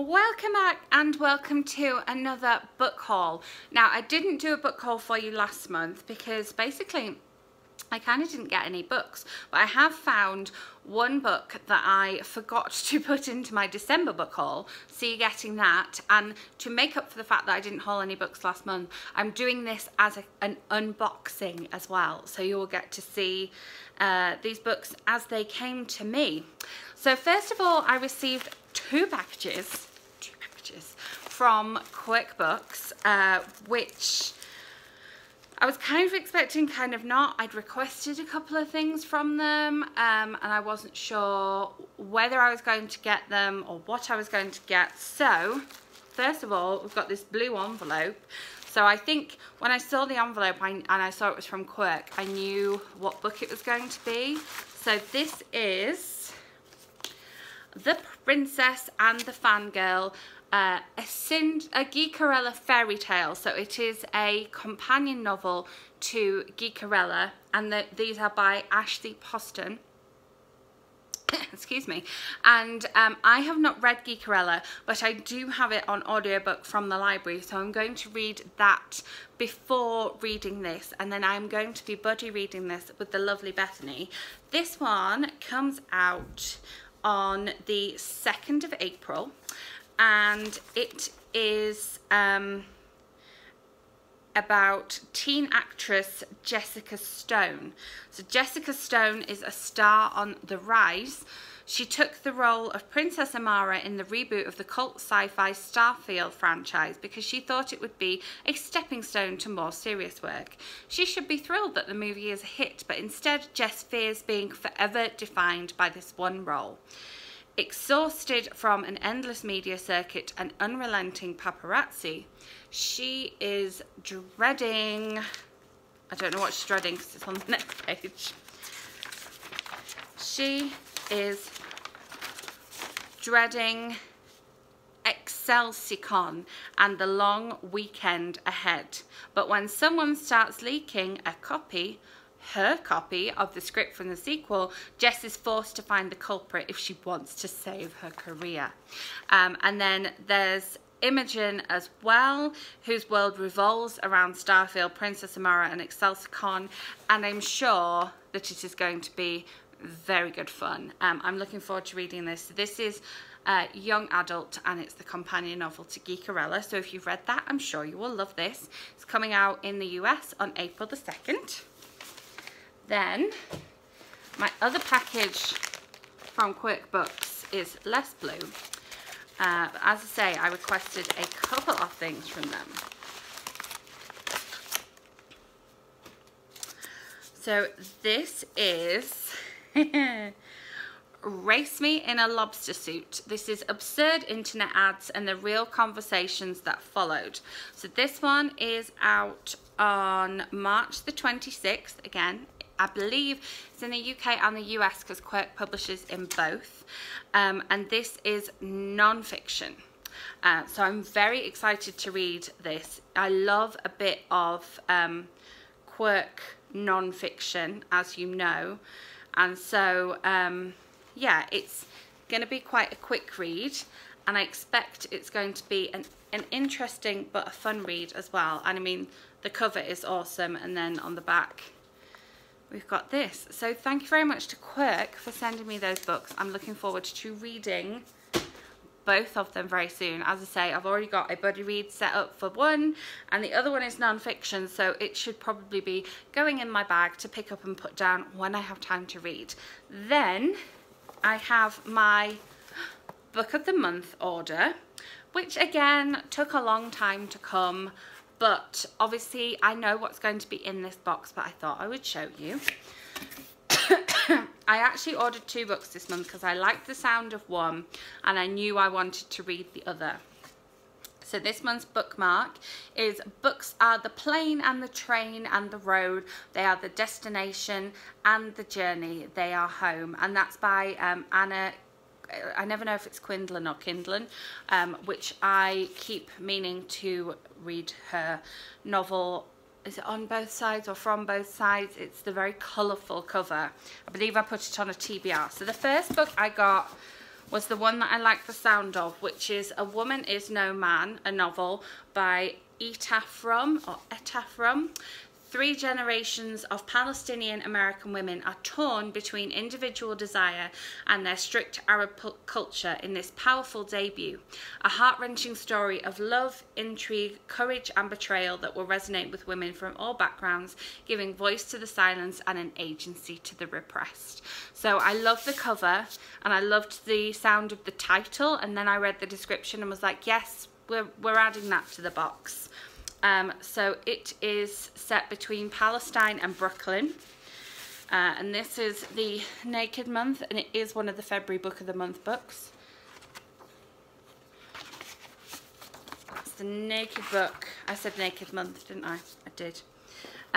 Welcome back and welcome to another book haul. Now, I didn't do a book haul for you last month because basically I kind of didn't get any books, but I have found one book that I forgot to put into my December book haul, so you're getting that. And to make up for the fact that I didn't haul any books last month, I'm doing this as an unboxing as well, so you will get to see these books as they came to me. So first of all, I received two packages from QuickBooks, which I was kind of expecting, kind of not. I'd requested a couple of things from them, and I wasn't sure whether I was going to get them or what I was going to get. So first of all, we've got this blue envelope. So I think when I saw the envelope and I saw it was from Quirk, I knew what book it was going to be. So this is The Princess and the Fangirl, a Geekerella fairy tale. So it is a companion novel to Geekerella, and these are by Ashley Poston. Excuse me. And I have not read Geekerella, but I do have it on audiobook from the library, so I'm going to read that before reading this, and then I'm going to be buddy reading this with the lovely Bethany. This one comes out on the 2nd of April, and it is about teen actress Jessica Stone. So Jessica Stone is a star on the rise. She took the role of Princess Amara in the reboot of the cult sci-fi Starfield franchise because she thought it would be a stepping stone to more serious work. She should be thrilled that the movie is a hit, but instead Jess fears being forever defined by this one role. Exhausted from an endless media circuit and unrelenting paparazzi, she is dreading, I don't know what she's dreading because it's on the next page. She is dreading ExcelsiCon and the long weekend ahead. But when someone starts leaking her copy of the script from the sequel, Jess is forced to find the culprit if she wants to save her career. And then there's Imogen as well, whose world revolves around Starfield, Princess Amara and ExcelsiCon, and I'm sure that it is going to be very good fun. I'm looking forward to reading this. This is young adult, and it's the companion novel to Geekerella, so if you've read that, I'm sure you will love this. It's coming out in the US on April the 2nd. Then my other package from QuickBooks is less blue. But as I say, I requested a couple of things from them. So this is Race Me in a Lobster Suit. This is absurd internet ads and the real conversations that followed. So this one is out on March the 26th. Again, I believe it's in the UK and the US because Quirk publishes in both. And this is non-fiction. So I'm very excited to read this. I love a bit of Quirk non-fiction, as you know. And so, yeah, it's going to be quite a quick read. And I expect it's going to be an interesting but a fun read as well. And I mean, the cover is awesome. And then on the back, we've got this. So thank you very much to Quirk for sending me those books. I'm looking forward to reading both of them very soon. As I say, I've already got a buddy read set up for one, and the other one is non-fiction, so it should probably be going in my bag to pick up and put down when I have time to read. Then I have my book of the month order, which again took a long time to come. But obviously I know what's going to be in this box, but I thought I would show you. I actually ordered two books this month because I liked the sound of one and I knew I wanted to read the other. So this month's bookmark is Books Are the Plane and the Train and the Road. They are the destination and the journey. They are home. And that's by Anna, I never know if it's Quindlen or Kindlen, which I keep meaning to read her novel. Is it On Both Sides or From Both Sides? It's the very colourful cover. I believe I put it on a TBR. So the first book I got was the one that I like the sound of, which is A Woman Is No Man, a novel by Etafrum. 3 generations of Palestinian American women are torn between individual desire and their strict Arab culture in this powerful debut. A heart-wrenching story of love, intrigue, courage and betrayal that will resonate with women from all backgrounds, giving voice to the silenced and an agency to the repressed. So I love the cover and I loved the sound of the title, and then I read the description and was like, yes, we're adding that to the box. So it is set between Palestine and Brooklyn, and this is the Naked Month, and it is one of the February Book of the Month books. That's the Naked book. I said Naked Month, didn't I? I did.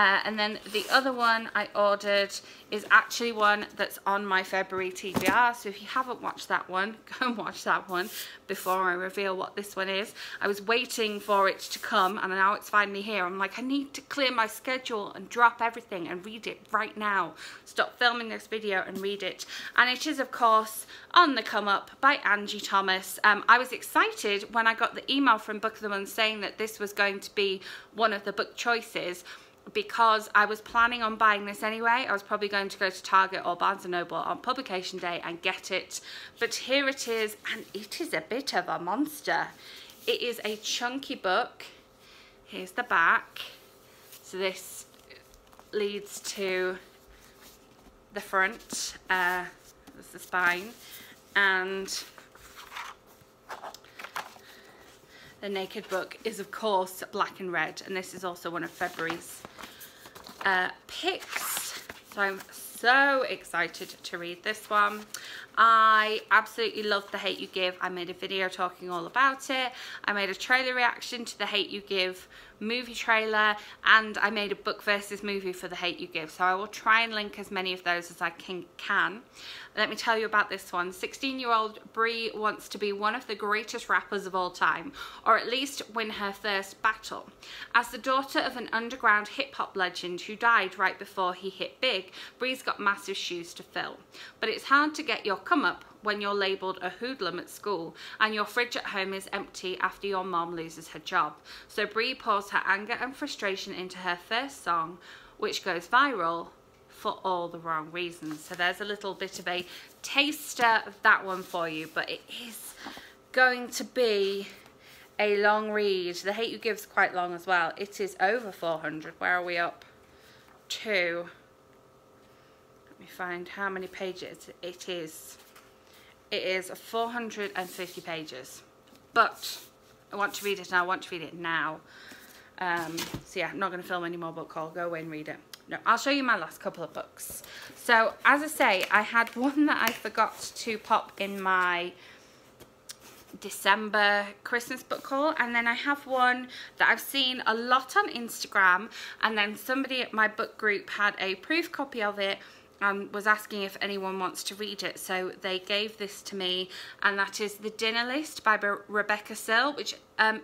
And then the other one I ordered is actually one that's on my February TBR. So if you haven't watched that one, go and watch that one before I reveal what this one is. I was waiting for it to come and now it's finally here. I'm like, I need to clear my schedule and drop everything and read it right now. Stop filming this video and read it. And it is, of course, On the Come Up by Angie Thomas. I was excited when I got the email from Book of the Month saying that this was going to be one of the book choices, because I was planning on buying this anyway. I was probably going to go to Target or Barnes & Noble on publication day and get it. But here it is, and it is a bit of a monster. It is a chunky book. Here's the back. So this leads to the front. That's the spine. And the Naked book is, of course, black and red, and this is also one of February's picks. So I'm so excited to read this one. I absolutely love The Hate U Give. I made a video talking all about it. I made a trailer reaction to The Hate U Give movie trailer, and I made a book versus movie for The Hate U Give. So I will try and link as many of those as I can. Let me tell you about this one. 16-year-old Brie wants to be one of the greatest rappers of all time, or at least win her first battle. As the daughter of an underground hip-hop legend who died right before he hit big, Brie's got massive shoes to fill. But it's hard to get your come up when you're labelled a hoodlum at school and your fridge at home is empty after your mom loses her job. So Brie pours her anger and frustration into her first song, which goes viral for all the wrong reasons. So there's a little bit of a taster of that one for you, but it is going to be a long read. The Hate U Give's quite long as well. It is over 400. Where are we up to? Let me find how many pages it is. It is 450 pages, but I want to read it and I want to read it now. So yeah, I'm not going to film any more book haul. Go away and read it. No, I'll show you my last couple of books. So as I say, I had one that I forgot to pop in my December Christmas book haul, and then I have one that I've seen a lot on Instagram, and then somebody at my book group had a proof copy of it and was asking if anyone wants to read it, so they gave this to me, and that is The Dinner List by Rebecca Sill, which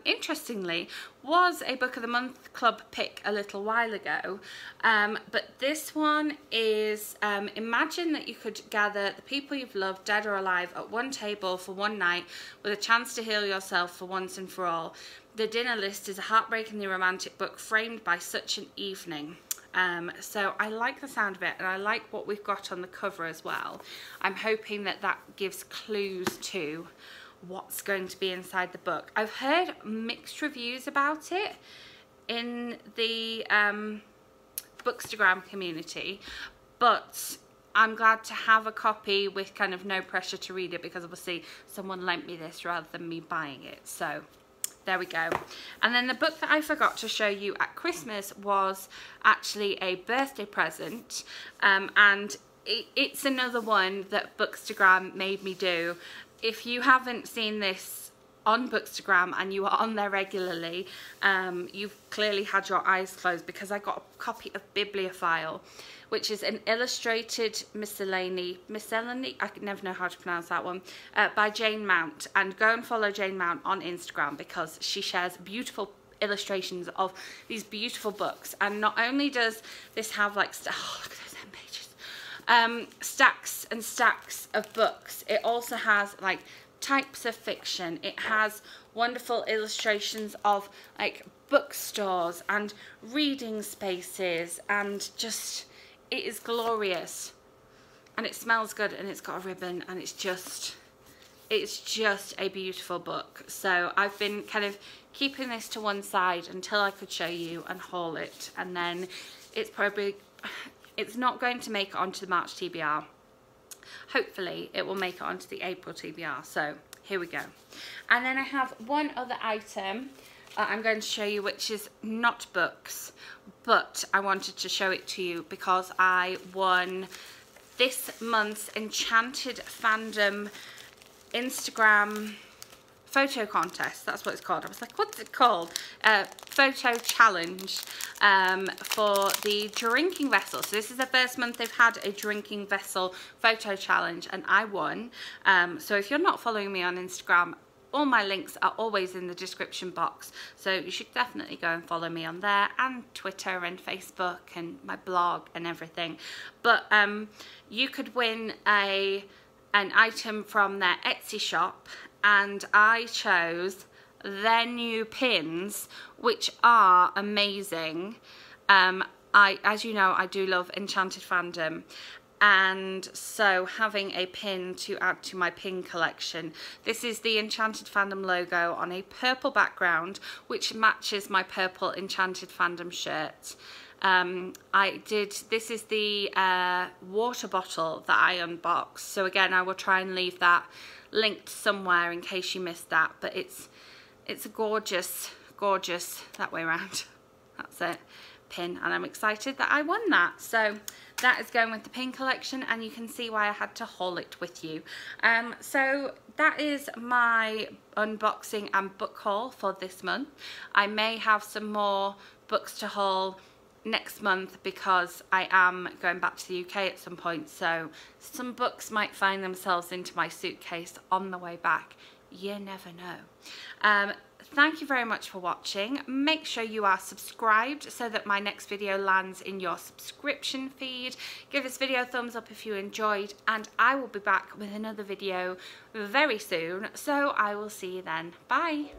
interestingly was a Book of the Month Club pick a little while ago. But this one is, imagine that you could gather the people you've loved, dead or alive, at one table for one night with a chance to heal yourself for once and for all. The Dinner List is a heartbreakingly romantic book framed by such an evening. So I like the sound of it, and I like what we've got on the cover as well. I'm hoping that that gives clues to what's going to be inside the book. I've heard mixed reviews about it in the Bookstagram community, but I'm glad to have a copy with kind of no pressure to read it, because obviously someone lent me this rather than me buying it. So there we go. And then the book that I forgot to show you at Christmas was actually a birthday present, and it's another one that Bookstagram made me do. If you haven't seen this on Bookstagram and you are on there regularly, you've clearly had your eyes closed, because I got a copy of Bibliophile, which is an illustrated miscellany, I can never know how to pronounce that one, by Jane Mount. And go and follow Jane Mount on Instagram, because she shares beautiful illustrations of these beautiful books. And not only does this have like, oh, look at those 10 pages. stacks and stacks of books. It also has like types of fiction. It has wonderful illustrations of like bookstores and reading spaces, and just, it is glorious, and it smells good, and it's got a ribbon, and it's just a beautiful book. So I've been kind of keeping this to one side until I could show you and haul it, and then it's not going to make it onto the March TBR. Hopefully it will make it onto the April TBR. So here we go. And then I have one other item I'm going to show you, which is not books, but I wanted to show it to you because I won this month's Enchanted Fandom Instagram photo contest. That's what it's called. I was like, what's it called? Photo challenge for the drinking vessel. So this is the first month they've had a drinking vessel photo challenge, and I won. So if you're not following me on Instagram, all my links are always in the description box, so you should definitely go and follow me on there, and Twitter and Facebook and my blog and everything. But you could win an item from their Etsy shop, and I chose their new pins, which are amazing. As you know, I do love Enchanted Fandom, and so having a pin to add to my pin collection. This is the Enchanted Fandom logo on a purple background, which matches my purple Enchanted Fandom shirt. This is the water bottle that I unboxed, so again I will try and leave that linked somewhere in case you missed that, but it's a gorgeous that way around, that's it, pin, and I'm excited that I won that. So that is going with the pin collection, and you can see why I had to haul it with you. So that is my unboxing and book haul for this month. I may have some more books to haul next month because I am going back to the UK at some point, so some books might find themselves into my suitcase on the way back. You never know. Thank you very much for watching. Make sure you are subscribed so that my next video lands in your subscription feed. Give this video a thumbs up if you enjoyed, and I will be back with another video very soon, so I will see you then. Bye.